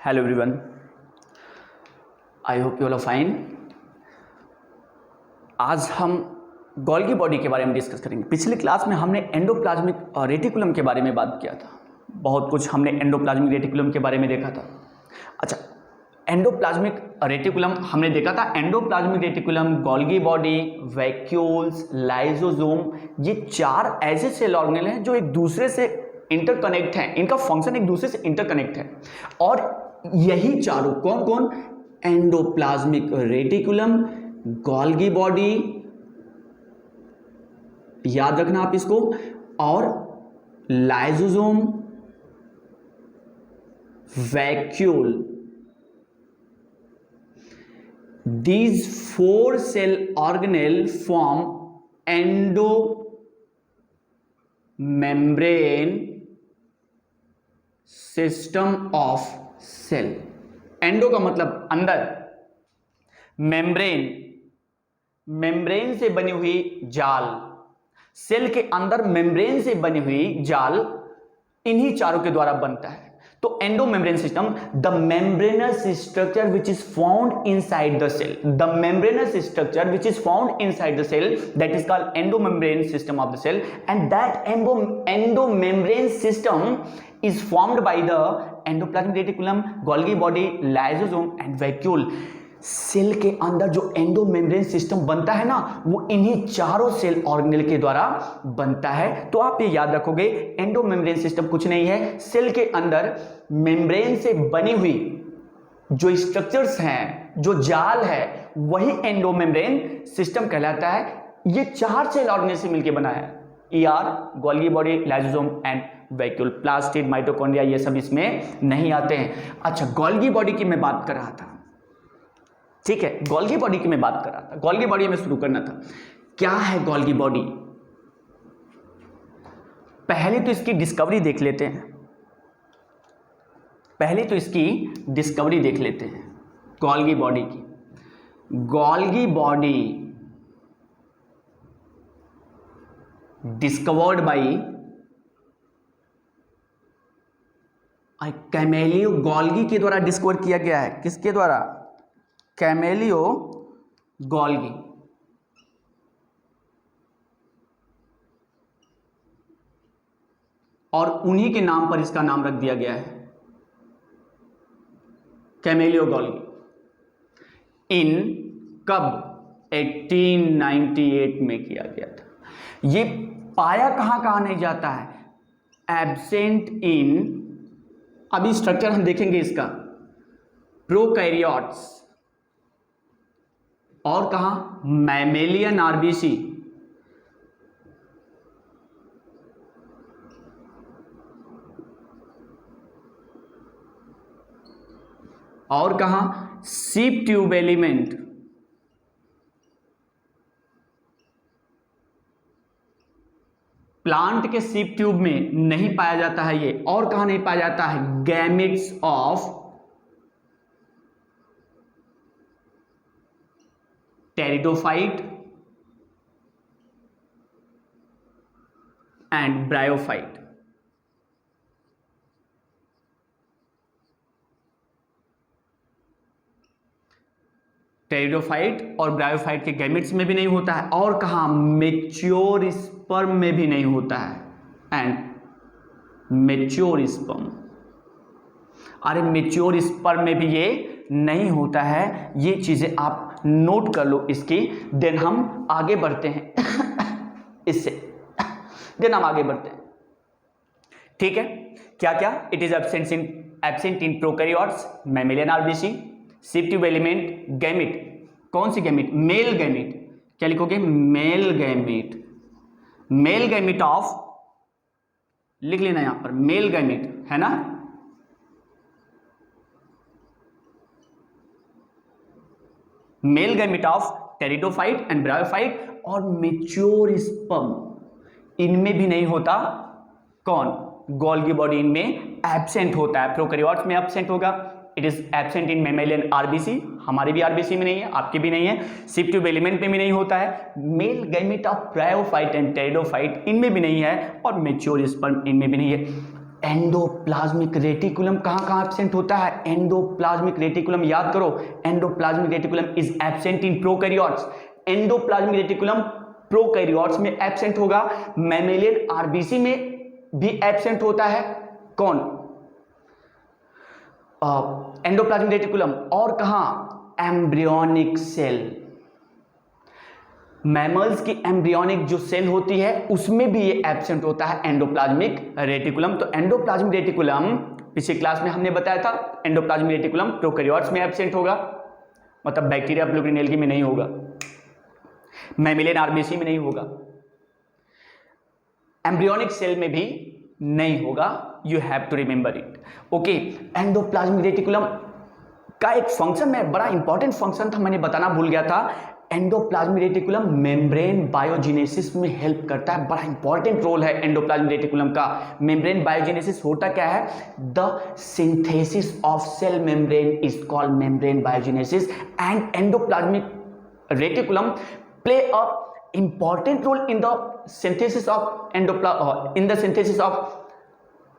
Hello everyone, I hope you all are fine. आज हम Golgi body के बारे में डिस्कस करेंगे। पिछली क्लास में हमने एंडोप्लाज्मिक रेटिकुलम के बारे में बात किया था। बहुत कुछ हमने एंडोप्लाज्मिक रेटिकुलम के बारे में देखा था। अच्छा, एंडोप्लाज्मिक रेटिकुलम हमने देखा था। Endoplasmic reticulum, Golgi body, vacuoles, lysosome, ये चार ऐसे सेल ऑर्गेनेल हैं जो एक दूसरे से इंटरकनेक्ट हैं। इनका फंक्शन एक दूसरे से इंटरकनेक्ट है। और यही चारों कौन कौन? एंडोप्लाज्मिक रेटिकुलम, गोल्गी बॉडी, याद रखना आप इसको, और lysosome, vacuole. These four cell organelle form endomembrane system of cell। Endo का मतलब अंदर, मेम्ब्रेन, मेम्ब्रेन से बनी हुई जाल, सेल के अंदर मेम्ब्रेन से बनी हुई जाल इन्हीं चारों के द्वारा बनता है। तो endomembrane system, the membranous structure which is found inside the cell, the membranous structure which is found inside the cell, that is called endomembrane system of the cell, and that endomembrane system is formed by the endoplasmic reticulum, Golgi body, lysosome and vacuole। Cell के अंदर जो endomembrane system बनता है ना, वो इन्हीं चारों cell organelle के द्वारा बनता है। तो आप ये याद रखोगे, एंडोमेम्ब्रेन सिस्टम कुछ नहीं है, सेल के अंदर मेम्ब्रेन से बनी हुई जो स्ट्रक्चर्स हैं, जो जाल है, वही एंडोमेम्ब्रेन सिस्टम कहलाता है। ये चार सेल ऑर्गेनेल से मिलकर बना है, ER, Golgi body, lysosome and vacuole. Plastid, mitochondria ये सब इसमें नहीं आते हैं। अच्छा, गोल्गी बॉडी की मैं बात कर रहा था, ठीक है, गोल्गी बॉडी की मैं बात कर रहा था। गोल्गी बॉडी में शुरू करना था। क्या है गोल्गी बॉडी? पहले तो इसकी डिस्कवरी देख लेते हैं। पहले तो इसकी डिस्कवरी देख लेते हैं गोल्गी बॉडी की। Golgi body discovered by Camillo Golgi के द्वारा डिस्कवर किया गया है। किसके द्वारा? Camillo Golgi. और उन्हीं के नाम पर इसका नाम रख दिया गया है, कैमेलियो गोल्गी। इन कब? 1898 में किया गया था। ये पाया कहां नहीं जाता है? एब्सेंट इन, अभी स्ट्रक्चर हम देखेंगे इसका, प्रोकैरियोट्स, और कहां? मैमेलियन आरबीसी, और कहां? सीप ट्यूब एलिमेंट, प्लांट के सीप ट्यूब में नहीं पाया जाता है ये। और कहां नहीं पाया जाता है? Gametes of pteridophyte and bryophyte. Pteridophyte और ब्रायोफाइट के गैमेट्स में भी नहीं होता है। और कहां? मैच्योर स्पर्म में भी नहीं होता है। एंड मैच्योर स्पर्म, अरे मैच्योर स्पर्म में भी ये नहीं होता है। ये चीजें आप नोट कर लो इसकी। देन हम आगे बढ़ते हैं इससे, देन हम आगे बढ़ते हैं, ठीक है। क्या क्या? It is absent in prokaryotes, mammalian RBC, सीप ट्यूब एलिमेंट, गैमेट। कौन सी गैमेट? Male gamete. क्या लिखोगे? Male gamete. Male gamete of, लिख लेना यहां पर, मेल गैमेट है ना। Male gamete of pteridophyte and bryophyte. और मैच्योर स्पर्म इनमें भी नहीं होता। कौन? गोल्गी बॉडी इनमें एब्सेंट होता है। प्रोकैरियोट्स में एब्सेंट होगा। It is absent in mammalian RBC, हमारे भी आरबीसी में नहीं है, आपके भी नहीं है। सीप ट्यूब एलिमेंट में भी नहीं होता है। Male gamete of bryophyte and pteridophyte इनमें भी नहीं है। और मैच्योर स्पर्म इनमें भी नहीं है। एंडोप्लाज्मिक रेटिकुलम कहां कहां एब्सेंट होता है? एंडोप्लाज्मिक रेटिकुलम याद करो, endoplasmic reticulum is absent in prokaryotes. Endoplasmic reticulum prokaryotes में एब्सेंट होगा। मैमेलियन आरबीसी में भी एब्सेंट होता है। कौन? Endoplasmic reticulum. और कहां? Embryonic cell. मैमल्स की एम्ब्रियोनिक जो सेल होती है उसमें भी ये एब्सेंट होता है एंडोप्लाज्मिक रेटिकुलम। तो एंडोप्लाज्मिक रेटिकुलम पिछले क्लास में हमने बताया था, एंडोप्लाज्मिक रेटिकुलम प्रोकैरियोट्स में एब्सेंट होगा, मतलब बैक्टीरिया प्लूरिन एल्गी में नहीं होगा, मैमेलियन आरबीसी में नहीं होगा, एम्ब्रियोनिक सेल में भी नहीं होगा। You have to remember it. Okay, endoplasmic reticulum का एक फंक्शन है, बड़ा इंपॉर्टेंट फंक्शन था, मैंने बताना भूल गया था। एंडोप्लाज्मिक रेटिकुलम मेम्ब्रेन बायोजेनेसिस में हेल्प करता है। बड़ा इंपॉर्टेंट रोल है एंडोप्लाज्मिक रेटिकुलम का। मेम्ब्रेन बायोजेनेसिस होता क्या है? The synthesis of cell membrane is called membrane biogenesis and endoplasmic reticulum play a important role in the synthesis of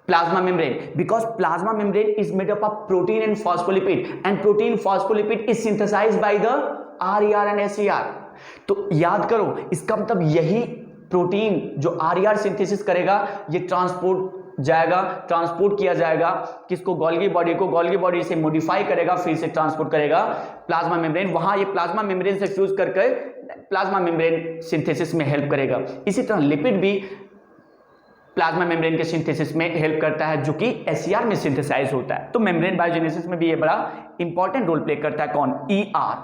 plasma membrane, because plasma membrane is made up of protein and phospholipid, and protein phospholipid is synthesized by the RER and SER। तो याद करो, इसका मतलब यही protein जो RER synthesis करेगा ये transport किया जाएगा किसको? गोल्गी बॉडी को। गोल्गी बॉडी से मॉडिफाई करेगा, फिर से ट्रांसपोर्ट करेगा प्लाज्मा मेम्ब्रेन। वहां ये प्लाज्मा मेम्ब्रेन से फ्यूज करके प्लाज्मा मेम्ब्रेन सिंथेसिस में हेल्प करेगा। इसी तरह लिपिड भी प्लाज्मा मेम्ब्रेन के सिंथेसिस में हेल्प करता है, जो कि एससीआर में सिंथेसाइज होता है। तो मेम्ब्रेन बायोजेनेसिस में भी ये बड़ा इंपॉर्टेंट रोल प्ले करता है। कौन? ER।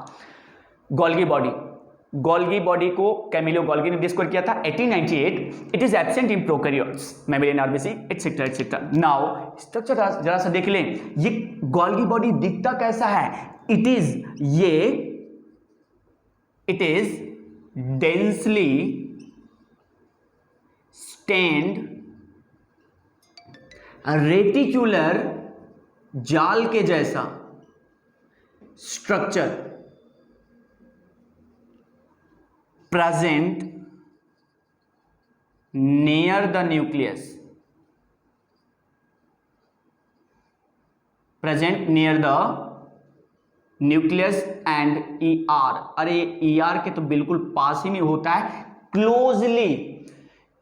Golgi body. Golgi body को कैमिलो गोल्गी ने डिस्कवर किया था 1898। It is absent in prokaryotes, mammalian RBC etcetera etcetera. Now structure जरा सा देख लें। ये गोल्गी बॉडी दिखता कैसा है? It is densely stand reticular जाल के जैसा structure present near the nucleus, present near the nucleus and ER। अरे ER के तो बिल्कुल पास ही में होता है, closely.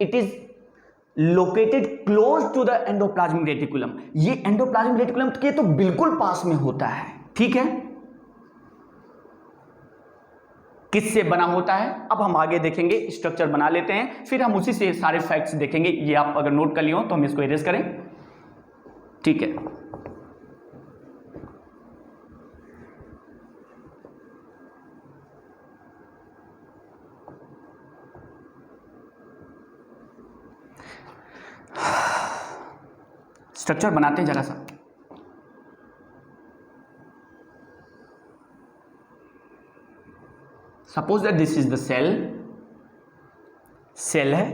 It is located close to the endoplasmic reticulum. ये एंडोप्लाज्मिक रेटिकुलम के तो बिल्कुल पास में होता है। ठीक है, किससे बना होता है अब हम आगे देखेंगे। स्ट्रक्चर बना लेते हैं, फिर हम उसी से सारे फैक्ट्स देखेंगे। ये आप अगर नोट कर लिए हो तो हम इसको इरेज करें। ठीक है, स्ट्रक्चर बनाते हैं जरा सा। Suppose that this is the cell है,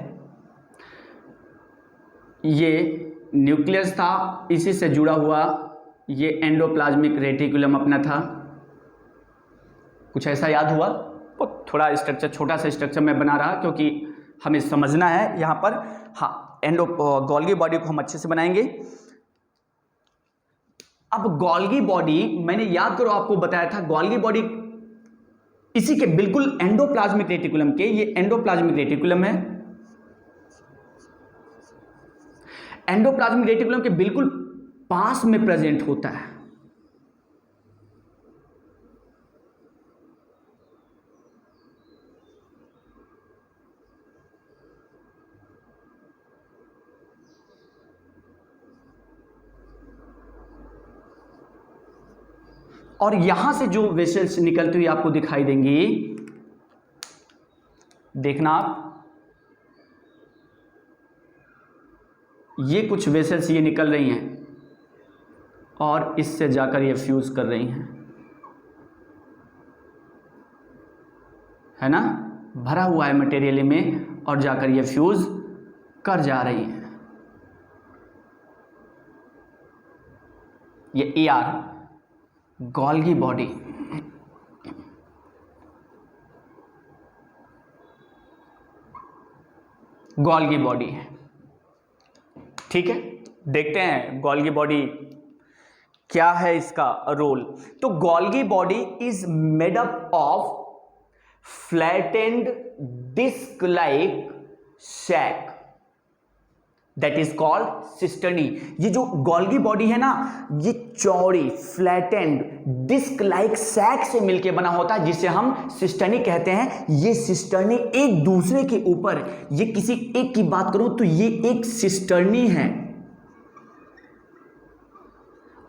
ये न्यूक्लियस था, इसी से जुड़ा हुआ ये एंडोप्लाज्मिक रेटिकुलम अपना था। कुछ ऐसा याद हुआ? वो थोड़ा स्ट्रक्चर, छोटा सा स्ट्रक्चर मैं बना रहा क्योंकि हमें समझना है यहाँ पर। हाँ, गोल्गी बॉडी को हम अच्छे से बनाएंगे। अब गोल्गी बॉडी, मैंने याद करो आपको बताया था, गोल्गी बॉडी इसी के बिल्कुल एंडोप्लाज्मिक रेटिकुलम के, ये एंडोप्लाज्मिक रेटिकुलम है, एंडोप्लाज्मिक रेटिकुलम के बिल्कुल पास में प्रेजेंट होता है। और यहां से जो वेसल्स निकलती हुई आपको दिखाई देंगी, देखना आप, ये कुछ वेसल्स ये निकल रही हैं और इससे जाकर ये फ्यूज कर रही हैं, है ना? भरा हुआ है मटेरियल में और जाकर ये फ्यूज कर जा रही हैं। ये ER Golgi body. Golgi body है, ठीक है। देखते हैं गोल्गी बॉडी क्या है इसका रोल। तो Golgi body is made up of flattened disc like sac that is called cisternae. ये जो गोल्गी बॉडी है ना, ये चौड़ी फ्लैटेंड डिस्क लाइक सैक से मिलकर बना होता है, जिसे हम सिस्टर्नी कहते हैं। ये सिस्टर्नी एक दूसरे के ऊपर, ये किसी एक की बात करूं तो ये एक सिस्टर्नी है,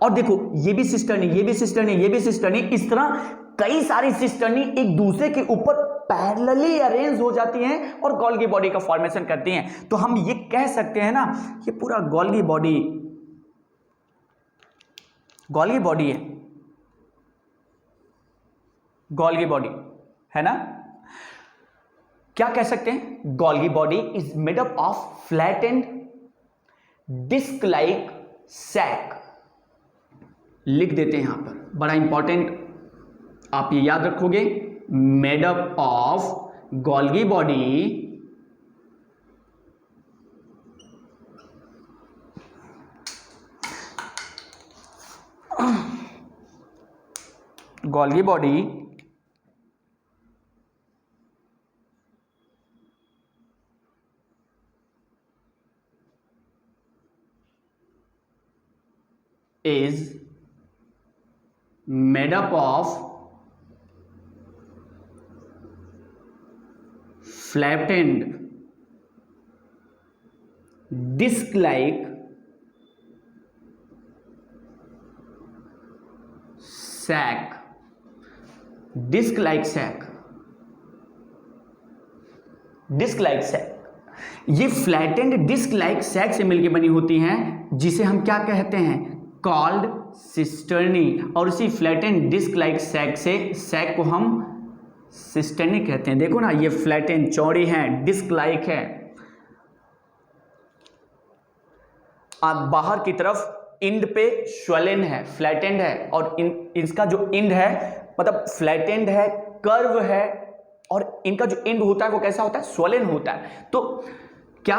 और देखो ये भी सिस्टर्नी, ये भी सिस्टर्नी, ये भी सिस्टर्नी, इस तरह कई सारी सिस्टर्नी एक दूसरे के ऊपर पैरेलली अरेंज हो जाती हैं और गोल्गी बॉडी का फॉर्मेशन करती हैं। तो हम ये कह सकते हैं ना, ये पूरा गोल्गी बॉडी है, गोल्गी बॉडी है ना। क्या कह सकते हैं? Golgi body is made up of flattened disc like sac. लिख देते हैं यहां पर, बड़ा इंपॉर्टेंट, आप ये याद रखोगे। Made up of Golgi body is made up of flattened disc like sac, disc like sac, disc like sac. ये फ्लैटेंड डिस्क लाइक सैक से मिलकर बनी होती हैं, जिसे हम क्या कहते हैं? Called cisternae. और उसी फ्लैटेंड डिस्क लाइक सैक से सैक को हम सिस्टर्नी कहते हैं। देखो ना, ये फ्लैटेंड चौड़ी है, डिस्क लाइक है, आप बाहर की तरफ इंड पे स्वलेन है, फ्लैटेंड है, और इसका जो इंड है मतलब फ्लैटेंड है, कर्व है, और इनका जो एंड होता है वो कैसा होता है? स्वलेन होता है। तो क्या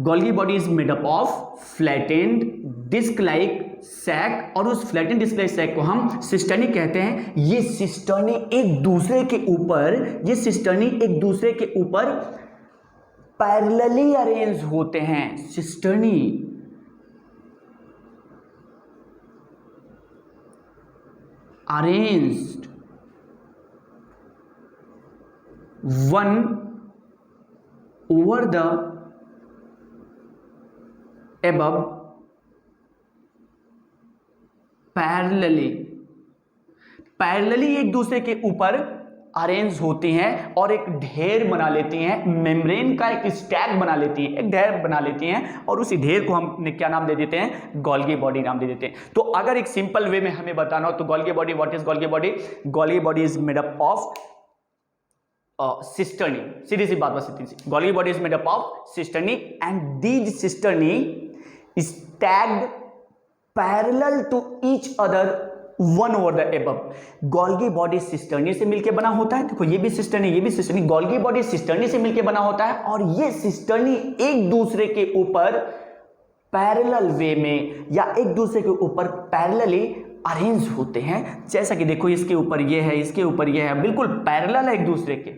Golgi body is made up of flattened disc like sac, और उस फ्लैटेंड डिस्क लाइक सैक को हम सिस्टर्नी कहते हैं। ये सिस्टर्नी एक दूसरे के ऊपर पैरेलली अरेंज होते हैं। Cisternae arranged one over the above parallelly एक दूसरे के ऊपर अरेंज होती हैं और एक ढेर बना लेती हैं, मेम्ब्रेन का एक स्टैक बना लेती हैं, एक ढेर बना लेती हैं, और उसी ढेर को हमने क्या नाम दे देते हैं? गोल्गी बॉडी नाम दे देते हैं। तो अगर एक सिंपल वे में हमें बताना हो तो Golgi body, what is Golgi body? Golgi body is made up of cisternae. सीधी सी बात, बस इतनी सी। Golgi body is made up of cisternae and these cisternae stacked parallel to each other one over the above. Golgi body cisternae से मिलकर बना होता है। देखो ये भी सिस्टर्नी, ये भी सिस्टर्नी, गोल्गी बॉडी सिस्टर्नी से मिलकर बना होता है, और ये सिस्टर्नी एक दूसरे के ऊपर पैरेलल वे में या एक दूसरे के ऊपर पैरेलली अरेंज होते हैं। जैसा कि देखो इसके ऊपर ये है, इसके ऊपर ये है, बिल्कुल पैरेलल है, एक दूसरे के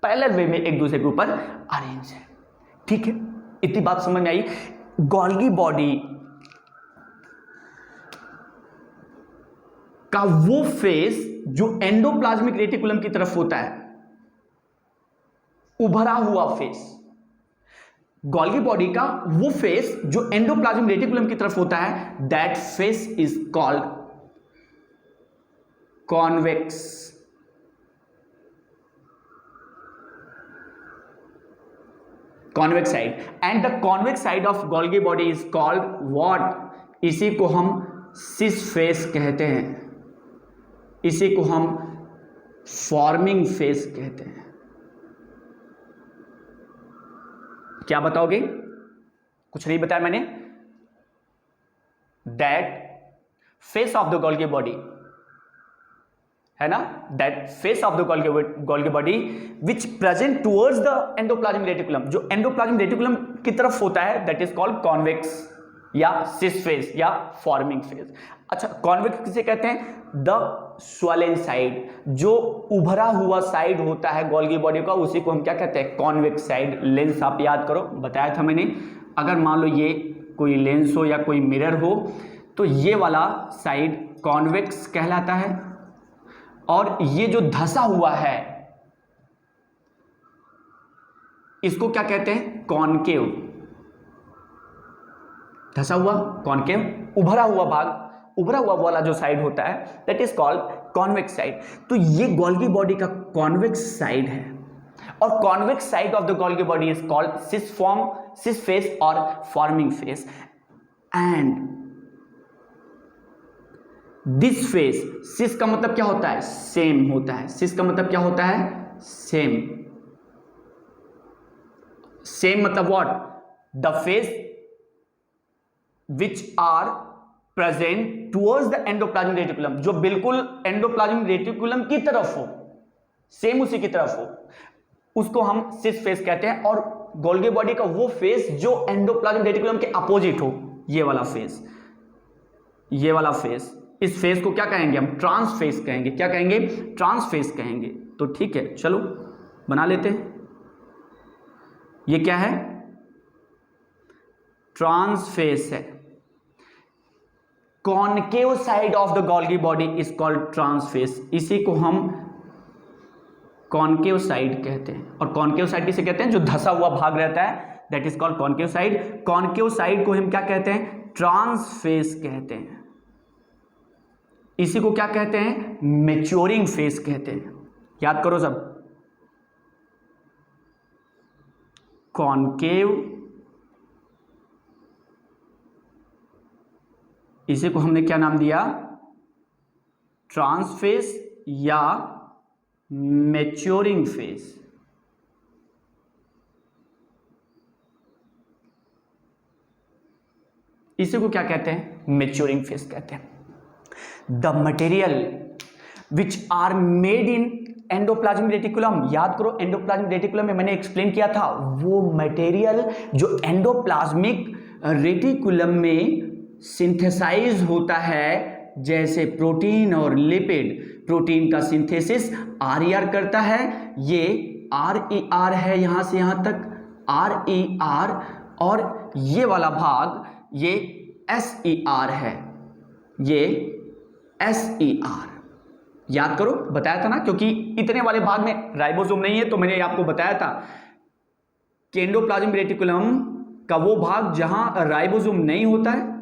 पैरेलल वे में एक दूसरे के ऊपर अरेंज है। ठीक है, इतनी बात समझ में आई। गोल्गी बॉडी का वो फेस जो एंडोप्लाज्मिक रेटिकुलम की तरफ होता है, उभरा हुआ फेस, गोल्गी बॉडी का वो फेस जो एंडोप्लाज्मिक रेटिकुलम की तरफ होता है, that face is called convex. Convex side, and the convex side of Golgi body is called what? इसी को हम सिस फेस कहते हैं, इसी को हम फॉर्मिंग फेस कहते हैं। क्या बताओगे? कुछ नहीं बताया मैंने। That face of the Golgi body है ना, that face of the Golgi body which present towards the endoplasmic reticulum, जो एंडोप्लाज्मिक रेटिकुलम की तरफ होता है, दैट इज कॉल्ड कॉन्वेक्स या सिस फेस या फॉर्मिंग फेस। अच्छा, कॉन्वेक्स किसे कहते हैं? द स्वॉलन साइड, जो उभरा हुआ साइड होता है गोल्गी बॉडी का, उसी को हम क्या कहते हैं? Convex side. लेंस आप याद करो, बताया था मैंने, अगर मान लो ये कोई लेंस हो या कोई मिरर हो तो ये वाला साइड कॉन्वेक्स कहलाता है, और ये जो धंसा हुआ है इसको क्या कहते हैं? कॉनकेव। धंसा हुआ कॉनकेव, उभरा हुआ भाग, उभरा हुआ वाला जो साइड होता है that is called convex side. तो ये गोल्गी बॉडी का कॉन्वेक्स साइड है, और convex side of the Golgi body is called cis face और forming face. And this face, cis का मतलब क्या होता है? सेम होता है। सिस का मतलब क्या होता है? सेम। सेम मतलब what? The face which are present towards the endoplasmic reticulum, जो बिल्कुल एंडोप्लाज्मिक रेटिकुलम की तरफ हो, सेम उसी की तरफ हो, उसको हम सिस फेस कहते हैं। और गोल्गी बॉडी का वो फेस जो एंडोप्लाज्मिक रेटिकुलम के अपोजिट हो, ये वाला फेस, ये वाला फेस, इस फेस को क्या कहेंगे हम? ट्रांस फेस कहेंगे। क्या कहेंगे? ट्रांस फेस कहेंगे। तो ठीक है, चलो बना लेते हैं। ये क्या है? ट्रांस फेस है। Concave side of the Golgi body is called trans face. इसी को हम कॉनकेव साइड कहते हैं। और कॉनकेव साइड किसे कहते हैं? जो धंसा हुआ भाग रहता है that is called concave side. Concave side को हम क्या कहते हैं? ट्रांस फेस कहते हैं। इसी को क्या कहते हैं? मैच्योरिंग फेस कहते हैं। याद करो सब, कॉनकेव, इसी को हमने क्या नाम दिया? ट्रांस फेस या मैच्योरिंग फेस। इसी को क्या कहते हैं? मैच्योरिंग फेस कहते हैं। The material which are made in endoplasmic reticulum, याद करो एंडोप्लाज्मिक रेटिकुलम में मैंने एक्सप्लेन किया था, वो मटेरियल जो एंडोप्लाज्मिक रेटिकुलम में सिंथेसाइज होता है, जैसे प्रोटीन और लिपिड। प्रोटीन का सिंथेसिस RER करता है, ये RER है यहां से यहां तक, RER, और ये वाला भाग ये SER है, ये SER। याद करो, बताया था ना, क्योंकि इतने वाले भाग में राइबोसोम नहीं है, तो मैंने आपको बताया था कि एंडोप्लाज्मिक रेटिकुलम का वो भाग जहां राइबोसोम नहीं होता है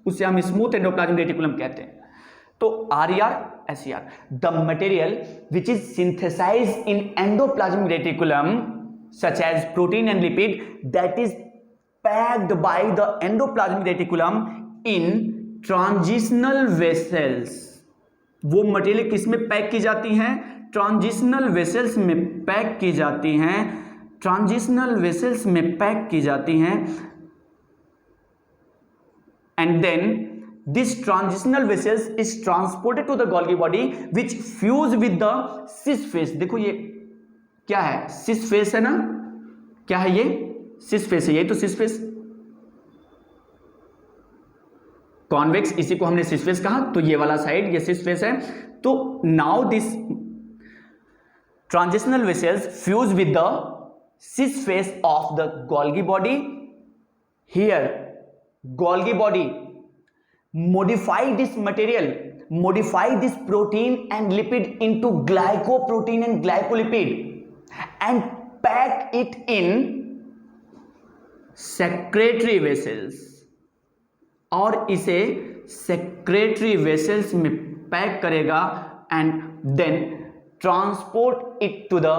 उसे हम स्मूथ एंडोप्लाज्मिक रेटिकुलम कहते हैं। तो RER, SER, the material which is synthesized in endoplasmic reticulum such as protein and lipid that is packed by the endoplasmic reticulum in transitional vessels. वो मटेरियल किस में पैक की जाती हैं? ट्रांजिशनल वेसल्स में पैक की जाती हैं, ट्रांजिशनल वेसल्स में पैक की जाती हैं। And then this transitional vessels is transported to the Golgi body which fuse with the cis face. देखो ये क्या है? सिस फेस है ना, क्या है ये? सिस फेस है, ये तो सिस फेस, कॉन्वेक्स, इसी को हमने सिस फेस कहा, तो ये वाला साइड ये सिस फेस है। तो now this transitional vessels fuse with the cis face of the Golgi body. Here Golgi body modify this material, modify this protein and lipid into glycoprotein and glycolipid and pack it in secretory vessels, और इसे secretory vessels में pack करेगा and then transport it to the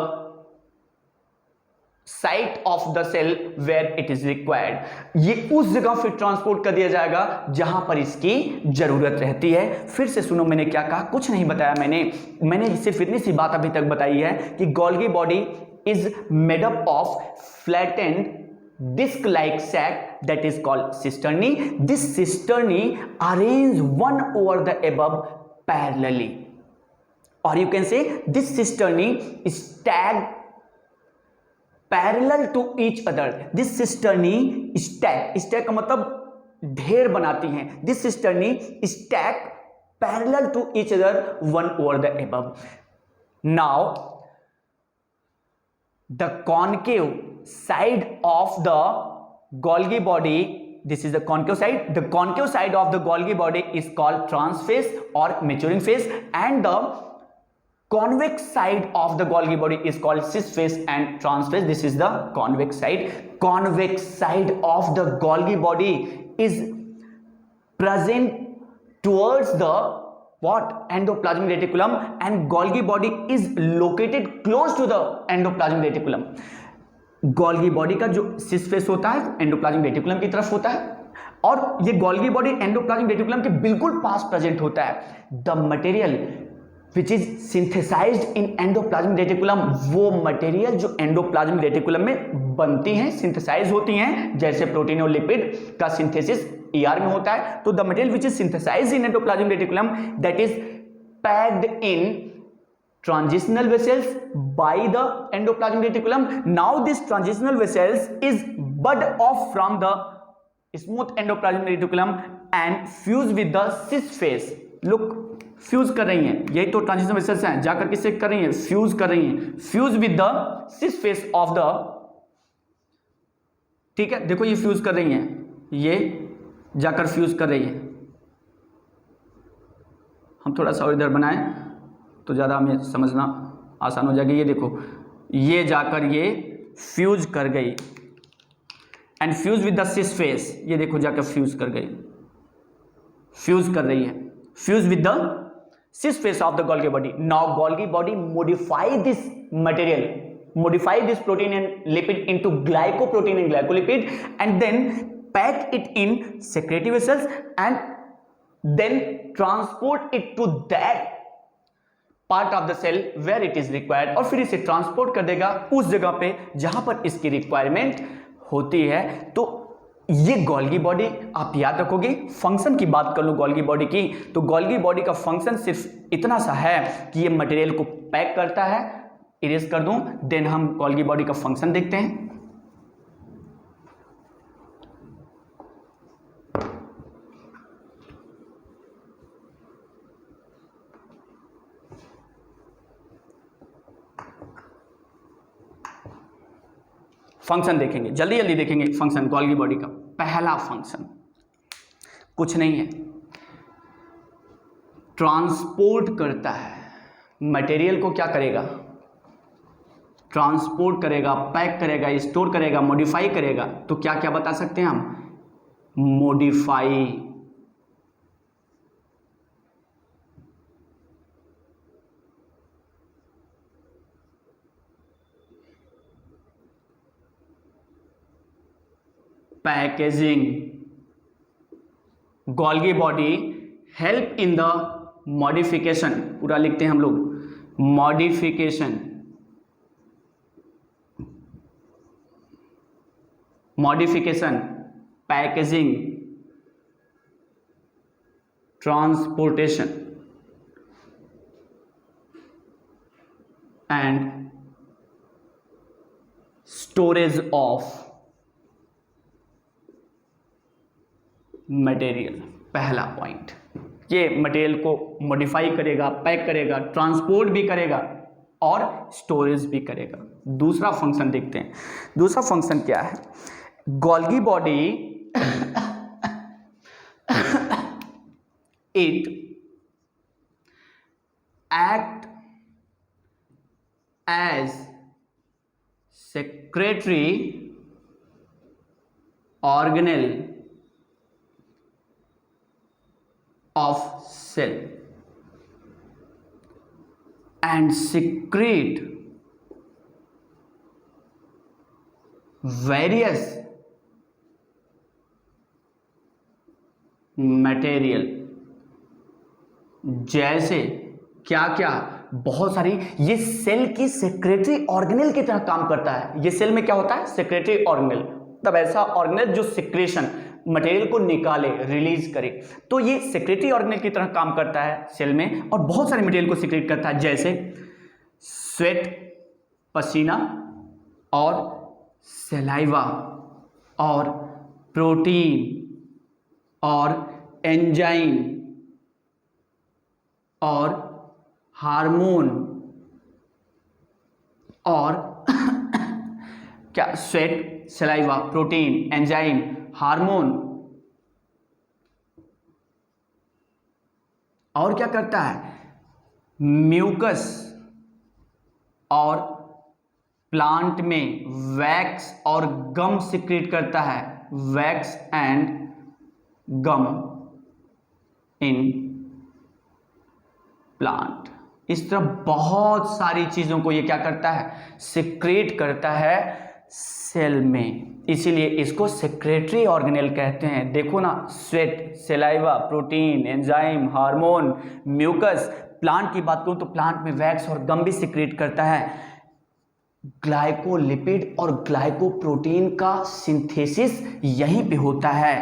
site of the cell where it is required. ये उस जगह फिर transport कर दिया जाएगा जहां पर इसकी जरूरत रहती है। फिर से सुनो, मैंने क्या कहा? कुछ नहीं बताया मैंने सिर्फ इतनी सी बात अभी तक बताई है कि Golgi body is made up of flattened disc like sac that is called cisternae. This cisternae arrange one over the above parallelly, और you can say this cisternae is tagged parallel to each other. This cisternae stack का मतलब ढेर बनाती हैं। This cisternae stack parallel to each other one over the above. Now the concave side of the Golgi body, this is the concave side. The concave side of the Golgi body is called trans phase or maturing phase, and the convex side of the Golgi body is called cis phase and trans phase. This is the convex side. Convex side of the Golgi body is present towards the what? Endoplasmic reticulum, and Golgi body is located close to the endoplasmic reticulum. Golgi body का जो cis face होता है endoplasmic reticulum की तरफ होता है, और ये गोल्गी बॉडी एंडोप्लाज्मिक रेटिकुलम के बिल्कुल पास प्रेजेंट होता है। The material which is synthesized in endoplasmic reticulum, वो मटेरियल जो एंडोप्लाज्मिक रेटिकुलम में बनती हैं, सिंथेसाइज होती हैं, जैसे प्रोटीन और लिपिड का सिंथेसिस ईआर में होता है। तो the material which is synthesized in endoplasmic reticulum that is packed in transitional vessels by the endoplasmic reticulum. Now this transitional vessels is bud off from the smooth endoplasmic reticulum and fuse with the cis phase. Look, fuse कर रही हैं, यही तो transitional vessels हैं, जाकर किससे कर रही हैं? फ्यूज कर रही हैं, fuse with the cis face of the, ठीक है, देखो ये फ्यूज कर रही हैं, ये जाकर फ्यूज कर रही है। हम थोड़ा सा और इधर बनाएं तो ज़्यादा हमें समझना आसान हो जाएगा। ये देखो, ये जाकर ये फ्यूज कर गई and fuse with the cis face, ये देखो जाकर फ्यूज कर गई, फ्यूज कर रही है, fuse with the cis face of the Golgi body. Now Golgi body modify this material, modify this protein and lipid into glycoprotein and glycolipid, and then pack it in secretory vessels and then transport it to that part of the cell where it is required, और फिर इसे transport कर देगा उस जगह पे जहां पर इसकी रिक्वायरमेंट होती है। तो ये गोल्गी बॉडी आप याद रखोगे। फंक्शन की बात कर लो गोल्गी बॉडी की, तो गोल्गी बॉडी का फंक्शन सिर्फ इतना सा है कि ये मटेरियल को पैक करता है। इरेज कर दूं, देन हम गोल्गी बॉडी का फंक्शन देखते हैं। फंक्शन देखेंगे, जल्दी जल्दी देखेंगे फंक्शन गोल्गी बॉडी का। पहला फंक्शन कुछ नहीं है, ट्रांसपोर्ट करता है मटेरियल को। क्या करेगा? ट्रांसपोर्ट करेगा, पैक करेगा, स्टोर करेगा, मॉडिफाई करेगा। तो क्या क्या बता सकते हैं हम? Modify, packaging. Golgi body help in the modification, पूरा लिखते हैं हम लोग, modification, modification, packaging, transportation and storage of material. पहला पॉइंट, ये मटेरियल को मॉडिफाई करेगा, पैक करेगा, ट्रांसपोर्ट भी करेगा और स्टोरेज भी करेगा। दूसरा फंक्शन देखते हैं। दूसरा फंक्शन क्या है? Golgi body it act as secretory organelle of cell and secrete various material, जैसे क्या क्या, बहुत सारी। ये सेल की सेक्रेटरी ऑर्गेनेल की तरह काम करता है। ये सेल में क्या होता है? सेक्रेटरी ऑर्गेनेल, तब ऐसा ऑर्गेनेल जो सिक्रेशन मटेरियल को निकाले, रिलीज करे। तो ये सेक्रेटरी ऑर्गेनेल की तरह काम करता है सेल में, और बहुत सारे मटेरियल को सिक्रेट करता है, जैसे स्वेट, पसीना और सलाइवा और प्रोटीन और एंजाइम और हार्मोन और क्या, sweat, saliva, protein, enzyme, hormone, और क्या करता है, म्यूकस और प्लांट में वैक्स और गम सिक्रेट करता है, wax and gum in plant. इस तरह बहुत सारी चीजों को ये क्या करता है, सिक्रेट करता है सेल में, इसीलिए इसको सेक्रेटरी ऑर्गेनेल कहते हैं। देखो ना, sweat, saliva, protein, enzyme, hormone, mucus. Plant की बात करूं तो प्लांट में वैक्स और गम भी सिक्रेट करता है। ग्लाइकोलिपिड और ग्लाइकोप्रोटीन का सिंथेसिस यहीं पे होता है।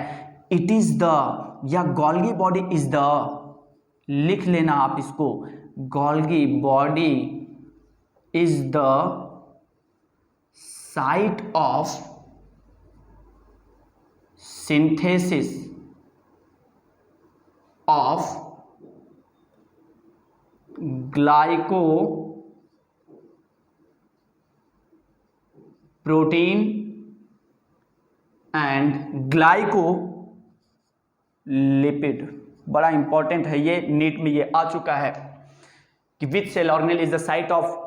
इट इज द, या गोल्गी बॉडी इज द, लिख लेना आप इसको, Golgi body is the site of synthesis of glyco protein and glyco lipid. बड़ा इंपॉर्टेंट है ये, नीट में ये आ चुका है कि which cell organelle is the site of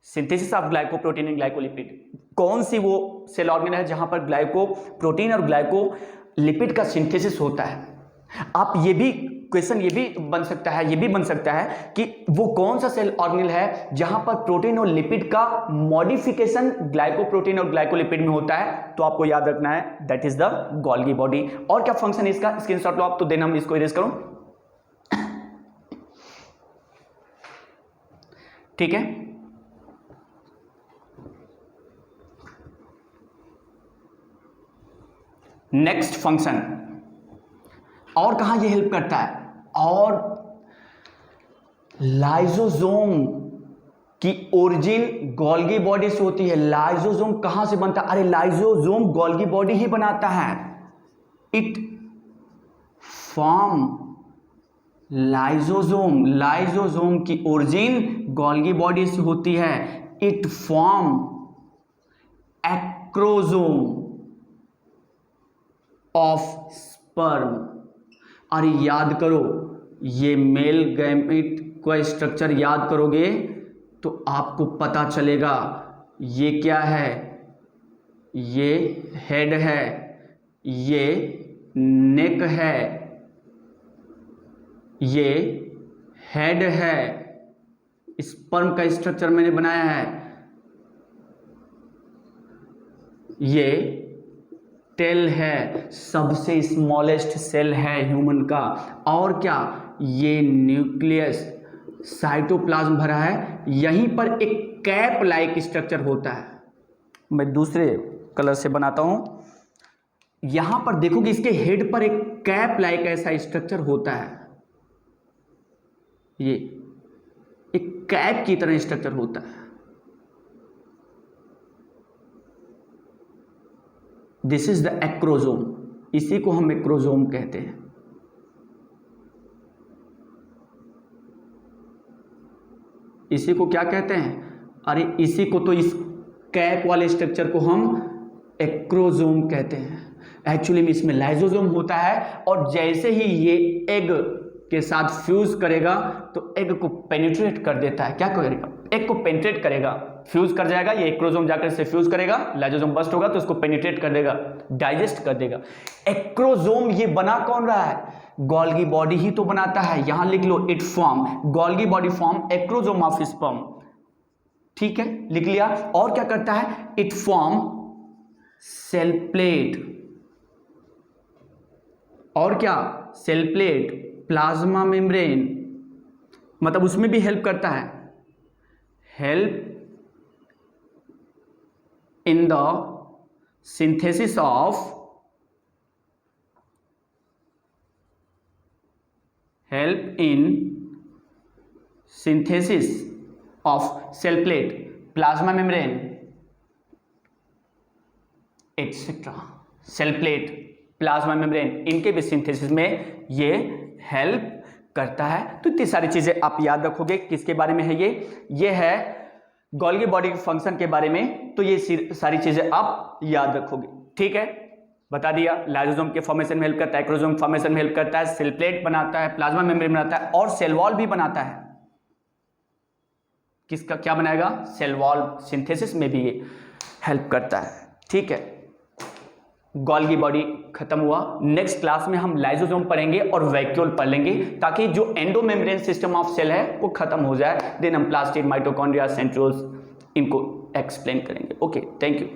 synthesis of glycoprotein and glycolipid. कौन सी वो सेल ऑर्गेनेल है जहां पर ग्लाइकोप्रोटीन और ग्लाइकोलिपिड का सिंथेसिस होता है। आप ये भी क्वेश्चन ये भी बन सकता है, ये भी बन सकता है कि वो कौन सा सेल ऑर्गेनेल है जहां पर प्रोटीन और लिपिड का मॉडिफिकेशन ग्लाइकोप्रोटीन और ग्लाइकोलिपिड में होता है। तो आपको याद रखना है that is the Golgi body. और क्या फंक्शन है इसका, स्क्रीनशॉट लो आप, तो देना हम इसको इरेज करूं, ठीक है। नेक्स्ट फंक्शन, और कहां ये हेल्प करता है, और लाइसोसोम की ओरिजिन गोल्गी बॉडी से होती है। लाइसोसोम कहां से बनता है, अरे लाइसोसोम गोल्गी बॉडी ही बनाता है। इट फॉर्म लाइसोसोम, लाइसोसोम की ओरिजिन गोल्गी बॉडी से होती है। It form acrosome of sperm. अरे याद करो, ये मेल गैमेट का स्ट्रक्चर याद करोगे तो आपको पता चलेगा ये क्या है, ये हेड है, ये नेक है, ये हेड है, स्पर्म का स्ट्रक्चर मैंने बनाया है, ये टेल है, सबसे स्मॉलेस्ट सेल है ह्यूमन का। और क्या, ये न्यूक्लियस, साइटोप्लाज्म भरा है, यहीं पर एक कैप लाइक स्ट्रक्चर होता है। मैं दूसरे कलर से बनाता हूं, यहां पर देखोगे इसके हेड पर एक कैप लाइक ऐसा स्ट्रक्चर होता है, ये एक कैप की तरह स्ट्रक्चर होता है। दिस इज द एक्रोसोम, इसी को हम एक्रोसोम कहते हैं। इसी को क्या कहते हैं, अरे इसी को तो, इस कैप वाले स्ट्रक्चर को हम एक्रोसोम कहते हैं। एक्चुअली में इसमें लाइसोसोम होता है, और जैसे ही ये एग के साथ फ्यूज करेगा तो एग को पेनिट्रेट कर देता है। क्या करेगा, एग को पेनिट्रेट करेगा, फ्यूज कर जाएगा, ये एक्रोसोम जाकर से फ्यूज करेगा, लाइसोसोम बस्ट होगा तो इसको पेनिट्रेट कर देगा, डाइजेस्ट कर देगा। एक्रोसोम ये बना कौन रहा है, गोल्गी बॉडी ही तो बनाता है। यहां लिख लो, it form, Golgi body form acrosome of sperm, ठीक है, लिख लिया। और क्या करता है, इट फॉर्म सेल प्लेट, और क्या, सेल प्लेट, प्लाज्मा मेम्ब्रेन, मतलब उसमें भी हेल्प करता है, help in the synthesis of, help in synthesis of cell plate, plasma membrane etcetera. Cell plate, plasma membrane, इनके भी सिंथेसिस में ये हेल्प करता है। तो इतनी सारी चीजें आप याद रखोगे। किसके बारे में है ये है गोल्गी बॉडी के फंक्शन के बारे में। तो ये सारी चीजें आप याद रखोगे, ठीक है। बता दिया, लाइसोसोम के फॉर्मेशन में हेल्प करता है, एक्रोसोम फॉर्मेशन में हेल्प करता है, सेल प्लेट बनाता है, प्लाज्मा मेम्ब्रेन बनाता है और सेल वॉल भी बनाता है। किसका क्या बनाएगा? सेल वॉल सिंथेसिस में भी ये हेल्प करता है, ठीक है। गोल्गी बॉडी खत्म हुआ। नेक्स्ट क्लास में हम लाइसोसोम पढ़ेंगे और वैक्यूल पढ़ लेंगे, ताकि जो एंडोमेम्ब्रेन सिस्टम ऑफ सेल है वो खत्म हो जाए। देन हम प्लास्टिड, माइटोकॉन्ड्रिया, सेंट्रोल्स इनको एक्सप्लेन करेंगे। Okay, thank you.